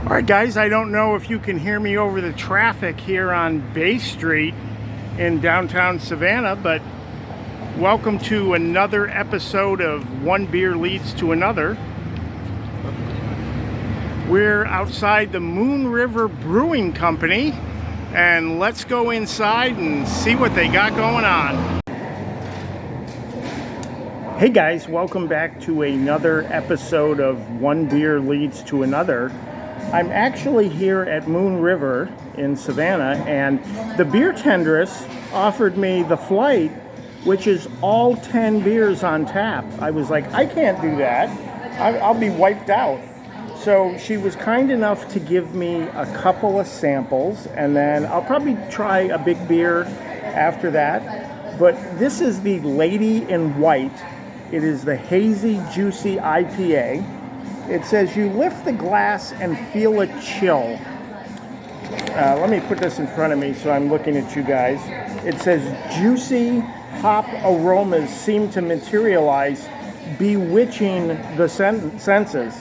All right, guys, I don't know if you can hear me over the traffic here on Bay Street in downtown Savannah, but welcome to another episode of One Beer Leads to Another. We're outside the Moon River Brewing Company, and let's go inside and see what they got going on. Hey guys, welcome back to another episode of One Beer Leads to Another. I'm actually here at Moon River in Savannah, and the beer tendress offered me the flight, which is all 10 beers on tap. I was like, I can't do that. I'll be wiped out. So she was kind enough to give me a couple of samples, and then I'll probably try a big beer after that. But this is the Lady in White. It is the Hazy Juicy Ipa. It says you lift the glass and feel a chill. Let me put this in front of me so I'm looking at you guys. It says juicy hop aromas seem to materialize, bewitching the senses.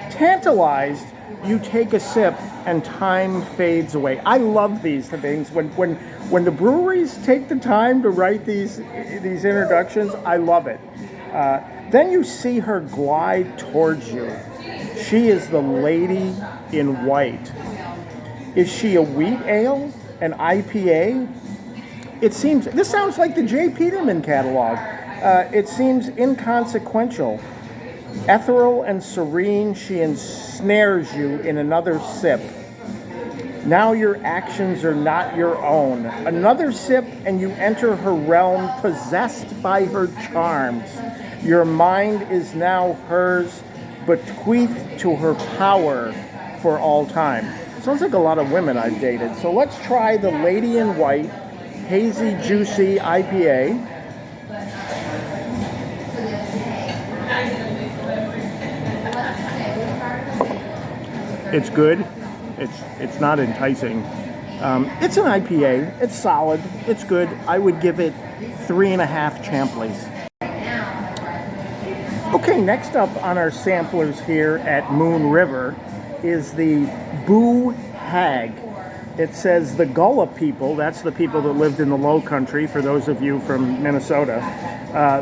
Tantalized, you take a sip and time fades away. I love these things. When the breweries take the time to write these introductions, I love it. Then you see her glide towards you. She is the Lady in White. Is she a wheat ale? An IPA? This sounds like the J. Peterman catalog. It seems inconsequential. Ethereal and serene, she ensnares you in another sip. Now your actions are not your own. Another sip and you enter her realm, possessed by her charms. Your mind is now hers, bequeathed to her power for all time. Sounds like a lot of women I've dated. So let's try the Lady in White Hazy Juicy IPA. It's good. It's not enticing. It's an IPA. It's solid. It's good. I would give it 3.5 Champleys. Okay, next up on our samplers here at Moon River is the Boo Hag. It says the Gullah people, that's the people that lived in the Low Country, for those of you from Minnesota.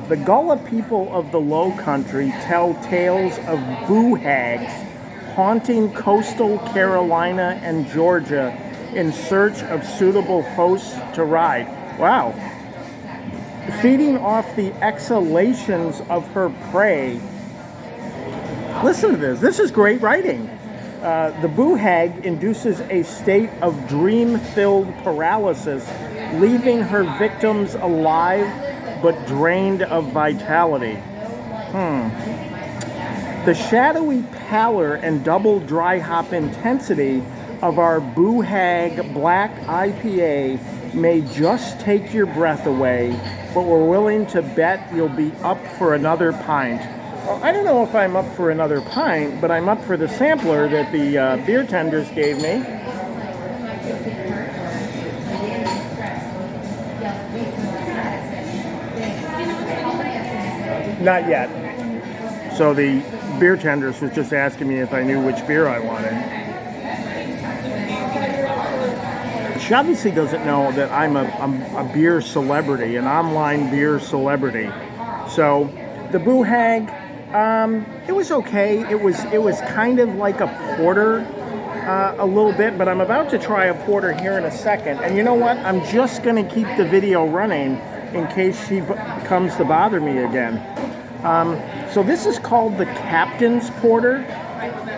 The Gullah people of the Low Country tell tales of boo hags haunting coastal Carolina and Georgia in search of suitable hosts to ride. Wow. Feeding off the exhalations of her prey. Listen to this. This is great writing. The boo hag induces a state of dream-filled paralysis, leaving her victims alive but drained of vitality. The shadowy pallor and double dry hop intensity of our Boo Hag Black IPA may just take your breath away, but we're willing to bet you'll be up for another pint. Well, I don't know if I'm up for another pint, but I'm up for the sampler that the beer tenders gave me. Not yet. So the beer tenders was just asking me if I knew which beer I wanted. She obviously doesn't know that I'm a beer celebrity, an online beer celebrity. So the Boo Hag, it was okay. It was kind of like a porter a little bit, but I'm about to try a porter here in a second. And you know what? I'm just going to keep the video running in case she comes to bother me again. So this is called the Captain's Porter.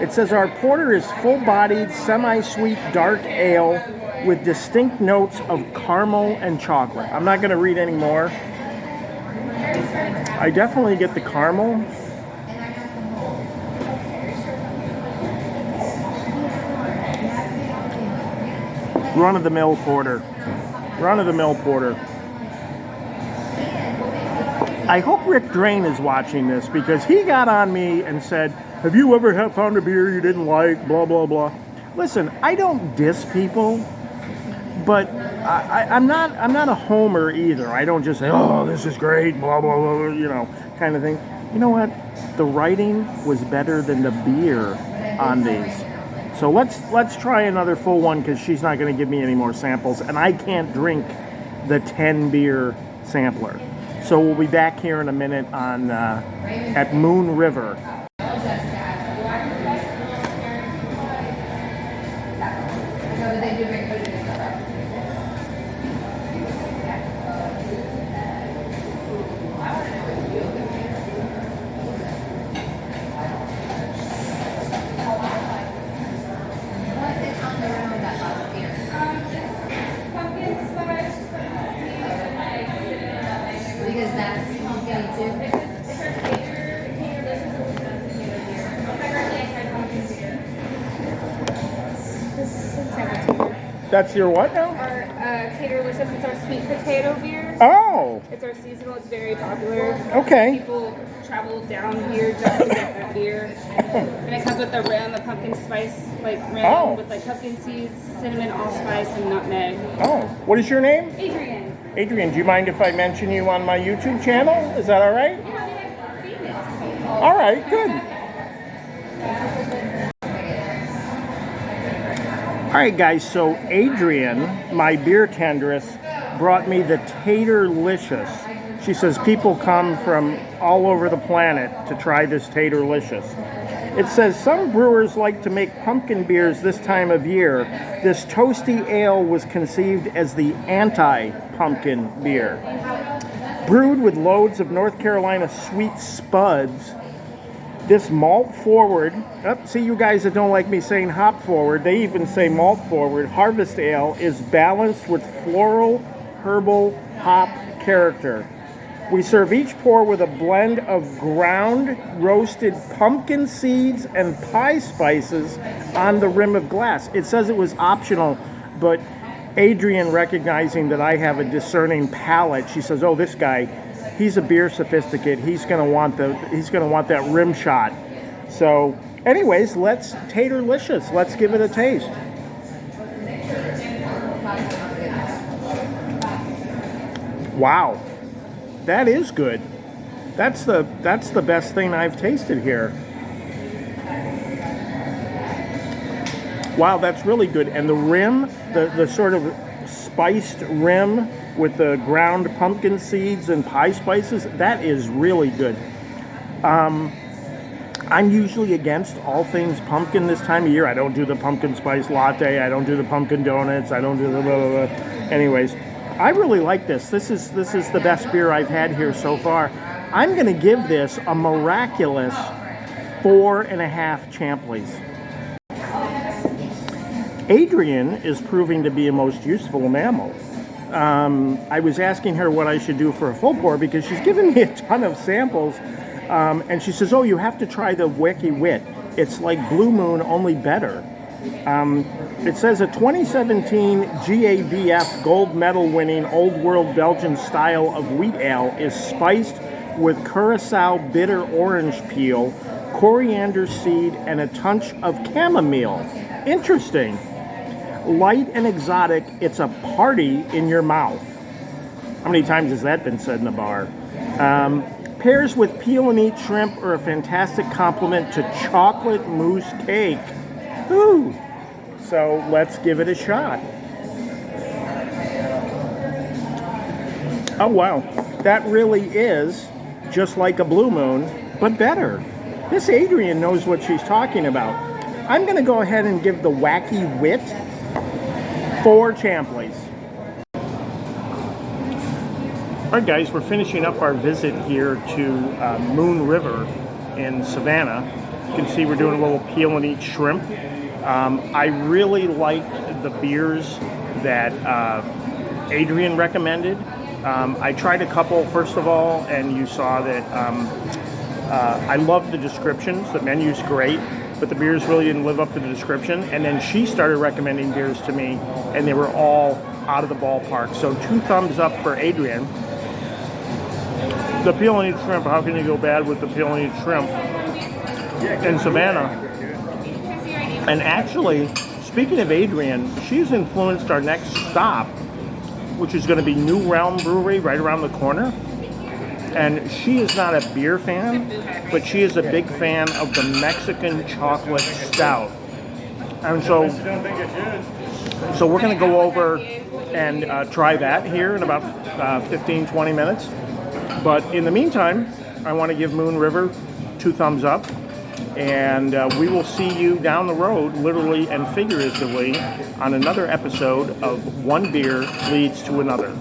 It says our porter is full-bodied, semi-sweet dark ale with distinct notes of caramel and chocolate. I'm not going to read any more. I definitely get the caramel. Run-of-the-mill porter. Run-of-the-mill porter. I hope Rick Drain is watching this, because he got on me and said, have you ever found a beer you didn't like, blah, blah, blah. Listen, I don't diss people, but I'm not a homer either. I don't just say, oh, this is great, blah, blah, blah, you know, kind of thing. You know what? The writing was better than the beer on these. So let's try another full one because she's not going to give me any more samples, and I can't drink the 10 beer sampler. So we'll be back here in a minute on at Moon River. That's your what now? Our Taterlicious. It's our sweet potato beer. Oh. It's our seasonal. It's very popular. Okay. People travel down here just to get that beer. And it comes with the rim, the pumpkin spice rim with pumpkin seeds, cinnamon, allspice, and nutmeg. Oh. What is your name? Adrian. Adrian, do you mind if I mention you on my YouTube channel? Is that all right? Yeah, all right, good. All right, guys, so Adrian, my beer tenderess, brought me the Taterlicious. She says people come from all over the planet to try this Taterlicious. It says some brewers like to make pumpkin beers this time of year. This toasty ale was conceived as the anti-pumpkin beer. Brewed with loads of North Carolina sweet spuds, this malt forward, see you guys that don't like me saying hop forward, they even say malt forward, harvest ale is balanced with floral, herbal, hop character. We serve each pour with a blend of ground roasted pumpkin seeds and pie spices on the rim of glass. It says it was optional, but Adrian, recognizing that I have a discerning palate, she says, "Oh, this guy, he's a beer sophisticate. He's gonna want that rim shot." So, anyways, let's Taterlicious. Let's give it a taste. Wow, that is good. That's the best thing I've tasted here. Wow, that's really good. And the rim, the sort of spiced rim with the ground pumpkin seeds and pie spices, that is really good. I'm usually against all things pumpkin this time of year. I don't do the pumpkin spice latte. I don't do the pumpkin donuts. I don't do the blah, blah, blah. Anyways, I really like this. This is the best beer I've had here so far. I'm going to give this a miraculous 4.5 Champleys. Adrian is proving to be a most useful mammal. I was asking her what I should do for a full pour because she's given me a ton of samples, and she says, "Oh, you have to try the Wacky Wit. It's like Blue Moon, only better." It says a 2017 GABF gold medal winning Old World Belgian style of wheat ale is spiced with Curacao bitter orange peel, coriander seed, and a touch of chamomile. Interesting. Light and exotic, it's a party in your mouth. How many times has that been said in a bar? Pairs with peel and eat shrimp are a fantastic complement to chocolate mousse cake. Ooh. So let's give it a shot. Oh wow, that really is just like a Blue Moon, but better. This Adrian knows what she's talking about. I'm going to go ahead and give the Wacky Wit 4 Champleys. Alright guys, we're finishing up our visit here to Moon River in Savannah. You can see we're doing a little peel and eat shrimp. I really liked the beers that Adrian recommended. I tried a couple first of all, and you saw that I loved the descriptions. The menu's great, but the beers really didn't live up to the description. And then she started recommending beers to me, and they were all out of the ballpark. So 2 thumbs up for Adrian. The peel and eat shrimp, how can you go bad with the peel and eat shrimp in Savannah? And actually, speaking of Adrian, she's influenced our next stop, which is going to be New Realm Brewery right around the corner. And she is not a beer fan, but she is a big fan of the Mexican chocolate stout. And so, I don't think it should. so we're going to go over and try that here in about 15, 20 minutes. But in the meantime, I want to give Moon River 2 thumbs up. And we will see you down the road, literally and figuratively, on another episode of One Beer Leads to Another.